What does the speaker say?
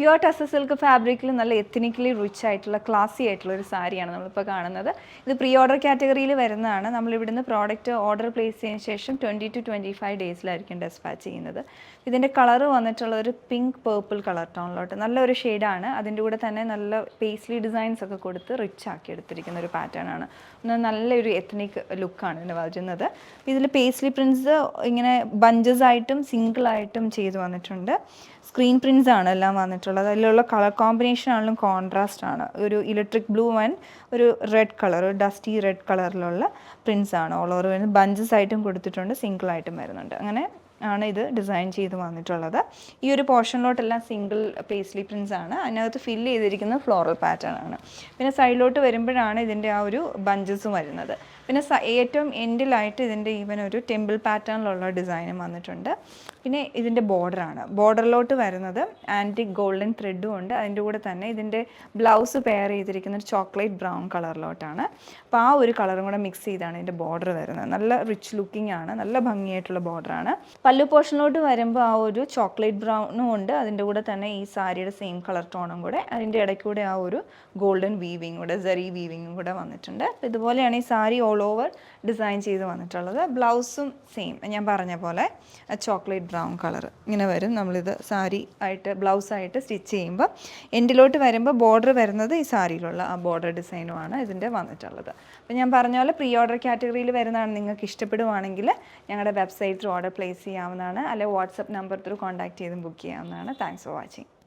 Pure tussar silk ഫാബ്രിക്കിൽ നല്ല എത്നിക്കലി rich ആയിട്ടുള്ള ക്ലാസി ആയിട്ടുള്ള ഒരു സാരിയാണ് നമ്മളിപ്പോൾ കാണുന്നത്. ഇത് പ്രീ ഓർഡർ കാറ്റഗറിയിൽ വരുന്നതാണ്. നമ്മളിവിടുന്ന് പ്രോഡക്റ്റ് ഓർഡർ പ്ലേസ് ചെയ്തതിന് ശേഷം 20 to 25 ഡേയ്സിലായിരിക്കും ഡെസ്പാച്ച് ചെയ്യുന്നത്. ഇതിൻ്റെ കളർ വന്നിട്ടുള്ള ഒരു പിങ്ക് പേർപ്പിൾ കളർ ടോണിലോട്ട് നല്ലൊരു ഷെയ്ഡാണ്. അതിൻ്റെ കൂടെ തന്നെ നല്ല പേസ്ലി ഡിസൈൻസ് ഒക്കെ കൊടുത്ത് റിച്ച് ആക്കി എടുത്തിരിക്കുന്ന ഒരു പാറ്റേൺ ആണ്. നല്ലൊരു എത്നിക് ലുക്കാണ് ഇതിന് വരുന്നത്. ഇതിൽ പേസ്ലി പ്രിൻറ്റ്സ് ഇങ്ങനെ ബഞ്ചസ് ആയിട്ടും സിംഗിളായിട്ടും ചെയ്ത് വന്നിട്ടുണ്ട്. സ്ക്രീൻ പ്രിൻറ്റ്സ് ആണ് എല്ലാം വന്നിട്ടുള്ളത്. അതിലുള്ള കളർ കോമ്പിനേഷൻ ആണെങ്കിലും കോൺട്രാസ്റ്റ് ആണ്. ഒരു ഇലക്ട്രിക് ബ്ലൂ ആൻഡ് ഒരു റെഡ് കളർ, ഒരു ഡസ്റ്റി റെഡ് കളറിലുള്ള പ്രിൻറ്റ്സ് ആണ് ഓൾ ഓവർ വരുന്നത്. ബഞ്ചസ് ആയിട്ടും കൊടുത്തിട്ടുണ്ട്, സിംഗിളായിട്ടും വരുന്നുണ്ട്. അങ്ങനെ ആണ് ഇത് ഡിസൈൻ ചെയ്ത് വന്നിട്ടുള്ളത്. ഈ ഒരു പോർഷനിലോട്ടെല്ലാം സിംഗിൾ പേസ്ലി പ്രിൻറ്റ്സ് ആണ്. അതിനകത്ത് ഫില്ല് ചെയ്തിരിക്കുന്നത് ഫ്ലോറൽ പാറ്റേൺ ആണ്. പിന്നെ സൈഡിലോട്ട് വരുമ്പോഴാണ് ഇതിൻ്റെ ആ ഒരു ബഞ്ചസും വരുന്നത്. പിന്നെ ഏറ്റവും എൻഡിലായിട്ട് ഇതിൻ്റെ ഈവൻ ഒരു ടെമ്പിൾ പാറ്റേണിലുള്ള ഡിസൈനും വന്നിട്ടുണ്ട്. പിന്നെ ഇതിൻ്റെ ബോർഡറാണ്. ബോർഡറിലോട്ട് വരുന്നത് ആൻറ്റിക് ഗോൾഡൻ ത്രെഡും ഉണ്ട്. അതിൻ്റെ കൂടെ തന്നെ ഇതിൻ്റെ ബ്ലൗസ് പെയർ ചെയ്തിരിക്കുന്ന ഒരു ചോക്ലേറ്റ് ബ്രൗൺ കളറിലോട്ടാണ്. അപ്പോൾ ആ ഒരു കളറും കൂടെ മിക്സ് ചെയ്താണ് ഇതിൻ്റെ ബോർഡർ വരുന്നത്. നല്ല റിച്ച് ലുക്കിംഗ് ആണ്, നല്ല ഭംഗിയായിട്ടുള്ള ബോർഡറാണ്. പല്ലു പോർഷനിലോട്ട് വരുമ്പോൾ ആ ഒരു ചോക്ലേറ്റ് ബ്രൗണും ഉണ്ട്. അതിൻ്റെ കൂടെ തന്നെ ഈ സാരിയുടെ സെയിം കളർ ടോണും കൂടെ, അതിൻ്റെ ഇടയ്ക്കൂടെ ആ ഒരു ഗോൾഡൻ വീവിങ് കൂടെ, സെറി വീവിങ്ങും കൂടെ വന്നിട്ടുണ്ട്. അപ്പോൾ ഇതുപോലെയാണ് ഈ സാരി ഓൾ ഓവർ ഡിസൈൻ ചെയ്ത് വന്നിട്ടുള്ളത്. ബ്ലൗസും സെയിം ഞാൻ പറഞ്ഞ പോലെ ചോക്ലേറ്റ് ബ്രൗൺ കളർ ഇങ്ങനെ വരും. നമ്മളിത് സാരി ആയിട്ട് ബ്ലൗസായിട്ട് സ്റ്റിച്ച് ചെയ്യുമ്പോൾ എൻഡിലോട്ട് വരുമ്പോൾ ബോർഡർ വരുന്നത് ഈ സാരിയിലുള്ള ആ ബോർഡർ ഡിസൈനുമാണ് ഇതിൻ്റെ വന്നിട്ടുള്ളത്. അപ്പോൾ ഞാൻ പറഞ്ഞ പോലെ പ്രീ ഓർഡർ കാറ്റഗറിയിൽ വരുന്നതാണ്. നിങ്ങൾക്ക് ഇഷ്ടപ്പെടുവാണെങ്കിൽ ഞങ്ങളുടെ വെബ്സൈറ്റ് ത്രൂ ഓർഡർ പ്ലേസ് ചെയ്യാവുന്നതാണ്. അല്ലെങ്കിൽ വാട്സപ്പ് നമ്പർ ത്രൂ കോൺടാക്ട് ചെയ്തും ബുക്ക് ചെയ്യാവുന്നതാണ്. Thanks for watching.